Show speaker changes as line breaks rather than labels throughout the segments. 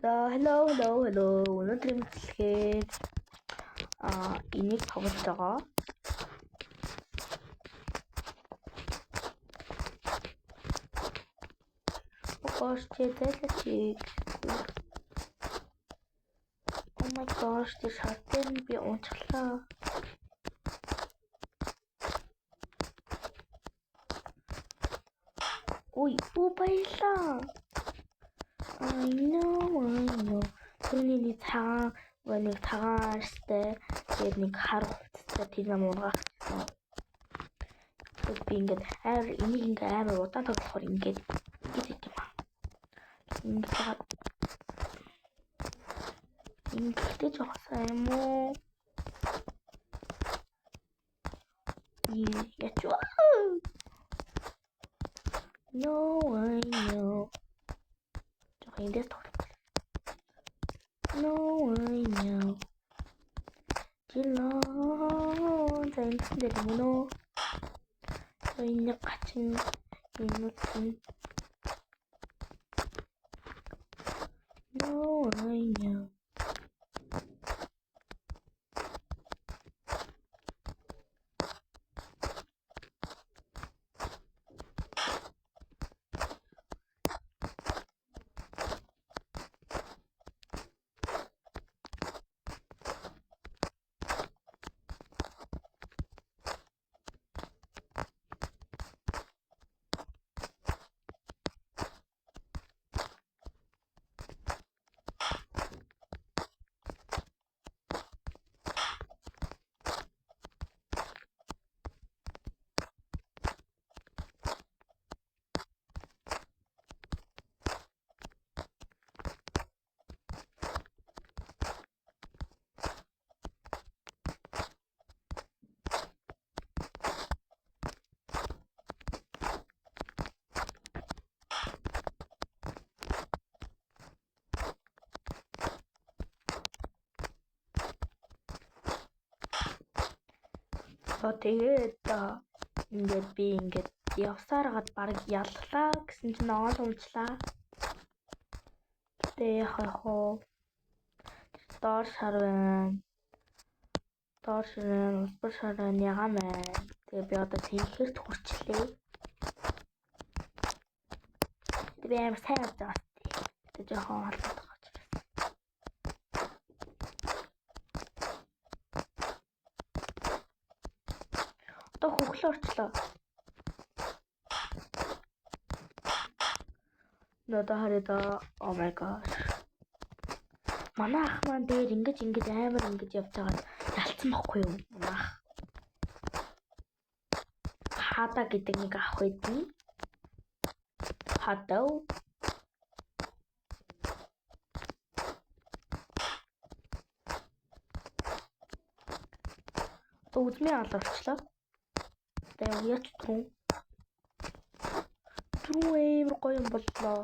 Hello. Өнөөдрийн мэдлэгээр энийг тоглож байгаа. Oh my gosh, тэр шалтгаан нь би унцглаа. Ой, баярлаа. I know. Түүний цагаантай тэгээд нэг хар хувцастай тэр нам унгах. Тэгээд би ингээд энийг амар удаан тоглохоор ингээд гэдэг юм аа. Ингээд жоох сайн юм уу? Ячваа. No, I know. Эндээс тоглох. No, I know. Жилон зэнтэн дээр юм уу? Энэ гачин энэ. No, I know. Тэгээд ингээд би ингээд явсаар гад баг яллаа гэсэн чинь оол унчлаа. Гэтэ яхаа доор шар байна. Улбар шар байна, ягаан байна. Тэгээ би одоо тэнхэрт хүрчлээ. Би амар сайн явж байгаа. Тэ жоохон халдаад байгаа. Одоо хөхлөө орчлоо. Одоо хараад oh my gosh. Манай ах маань дээр ингэж амар ингэж явж байгаа ялцсан байхгүй юу? Манай ах. Хада гэдэг нэг ах байдгийг. Хадаа. Үзмээ аларчлаа. Тэгээ яач түн амар гоё юм боллоо.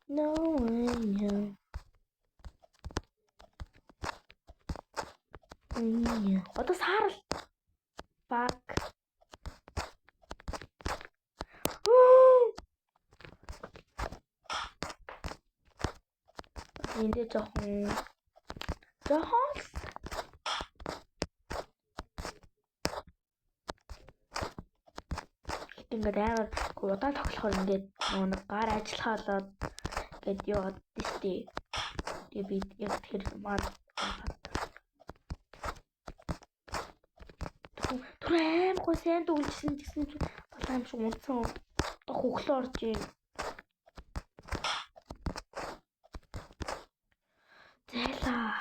No, I know. Одоо саарл. Баг. Энд жоохон ингээд амар удаан тоглохоор ингээд нэг гар ажиллахаалаад ингээд яваад тийштэй. Тэгээ би яг тэр маа түр аим гоо сайн дүүлжсэн гэсэн чинь болоо юм шиг унтсан. Одоо хөхлөө орж ийн. Зайлаа.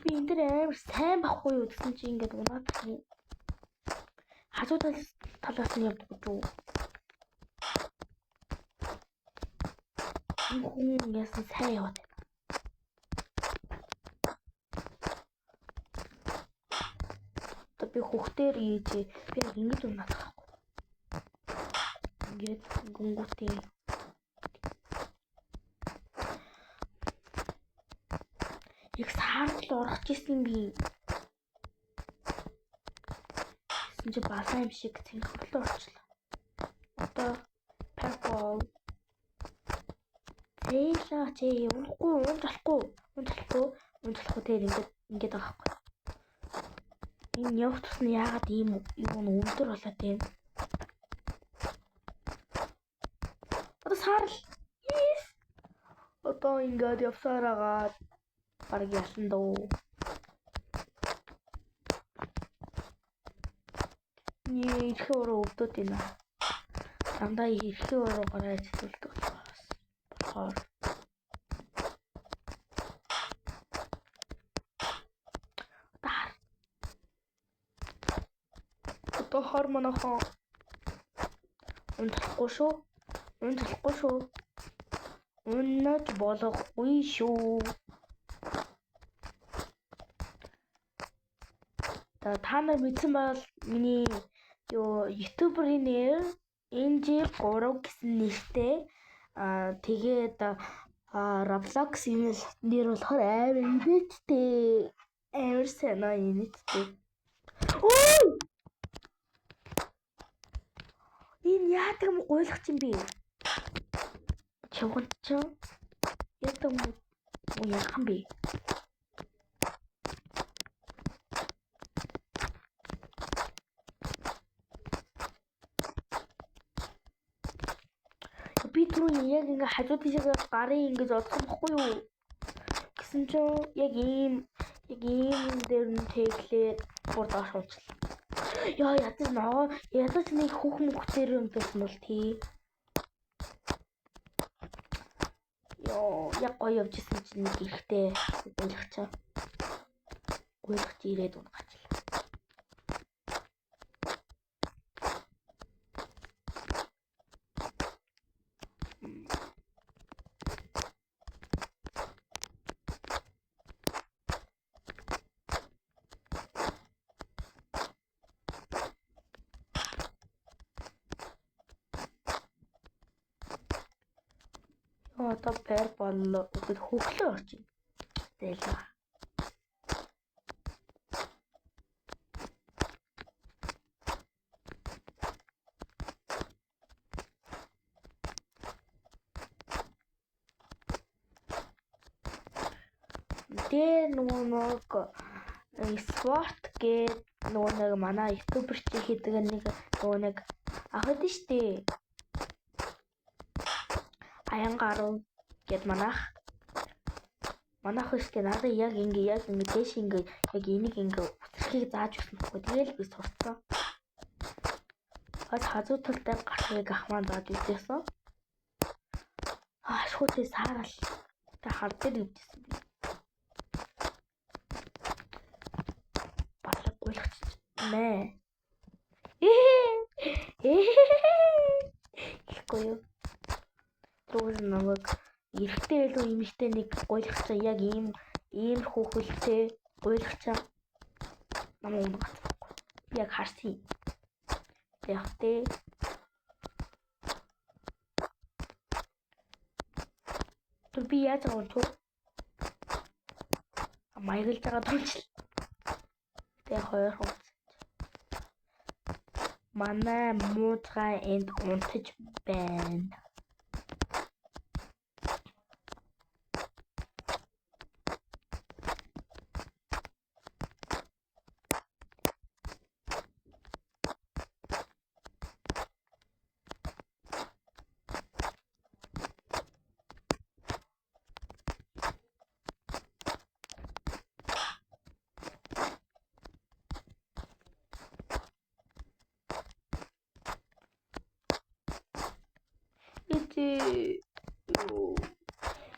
Би энэ дээр амар сайн байхгүй юу гэсэн чи ингээд унаад байна. Хажуу талаас нь явдаг үү? Хүн яасан сайн яваад байна. Одоо би хөхтөр ийж би яг ингэж унаад байхгүй. Ингээд гүнгүүтэй. Яг саард л орох гэсэн би Тэгсэн чи балан юм шиг цэнхрлээ орчлоо. Одоо purple. Зээлээ чи унахгүй, унжлахгүй тэр ингээд байгаа байхгүй. Энэ явах тусна яагаад ийм юм өндөр болоод байна? Одоо саарл. Yes. Одоо ингээд явсаар агаад баг ялсан дөө. Ирэх өрөө өвдөд байна. Дандаа ирэх өрөөгөө ажилладаг болохоор одоо хор монохон унтахгүй шүү. Унаж болохгүй шүү. Та нар мэдсэн бол миний YouTube-ийн нэр NG3 гэсэн нэртэй. Тэгээд Roblox-ийн нэр болохоор амар инээдтэй. Амар санаа инээдтэй. Ой! Энэ яадаг юм ойлгох юм бэ? Чавганч яадаг юм яах юм бэ? Би түрүү яг ингээ хажууд тийшээ гарын ингэж олсон бохгүй юу? Гэсэн чинь яг ийм дээр нь тэглээд бүр доош унчлаа. Яа ядаж нэг хүүхмөх дээр юм байсан бол тий. Яг гоё явж исэн чинь нэг ихтэй ойлгож ирээд унгачлаа. Одоо байр боллоо. Үгүй хөглөө орж ийн. Зээлээ. Дээр нэг SWOT гээд нэг манай ютубер чи хийдэг нэг ах хэдэн штэ. Аянгаруу гэд манайх өстэй надад яг ингэ дэш ингэ яг энийг ингэ үсрэхийг зааж өгсөн байхгүй. Тэгээл би сурцсан. Хазуу талтай гарахыг ахмаа зааж үзсэн. Шүүтэй саарал та хар дээр өвдөсөн би. Балаг гуйлахч мэ. Ихгүй юу? Түрүү намайг эрэгтэй илүү эмэгтэй нэг гуйлахчаа яг ийм хүүхэлтэй гуйлахчаа намайг унгацсан байхгүй. Би яг харсан. Тэгтээ би яаж авах маяглаж байгаа тулчл. Тэг хоёр хувц. Манай муутгай энд унтаж байна.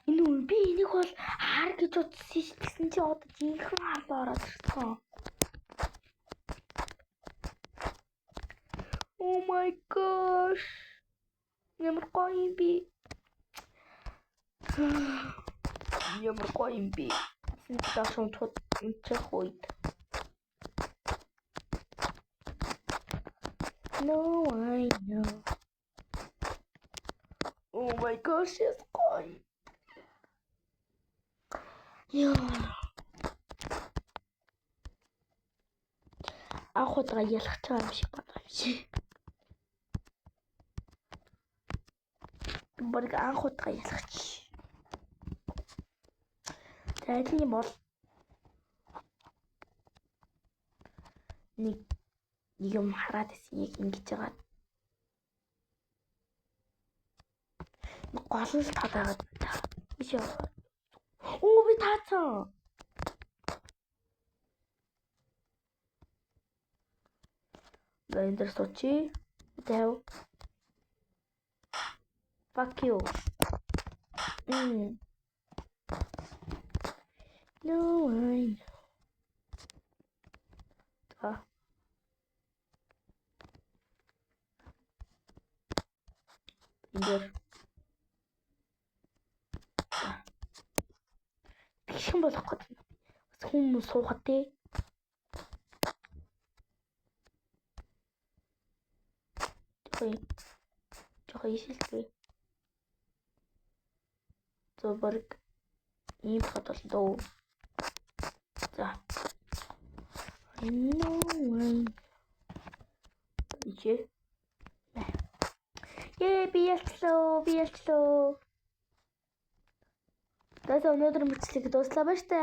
Энэ би энийг бол хар гэж утсан ш. Тэгсэн чи одоо жинхэнэ халуу ороод ирсэн. Oh my gosh. Ямар гоё юм би. Ямар гоё юм би. Синтаа шунтууд энчих үед. No, I know. Oh my gosh, it's гоё. Яа. Ах удаа ялах байгаа юм шиг байна юм шиг. Борг анх удаа ялахч. За тийм бол нэг юм хараад исэн яг ингэж байгаа. Гол нь тод байгаа та. Биш яа. Оо би таацсан. Эндэр сочи. Дэв. Fuck you. No one. Эндэр. Тэгшин болох гээд. Бас хүмүүс суухад тий. Жохоо ишилтэй. Зоборг ийм хот боллоо. За. Ичээ. Би ялцлоо. Дасаа өнөөдөр мөчлөг дууслаа ба штэ.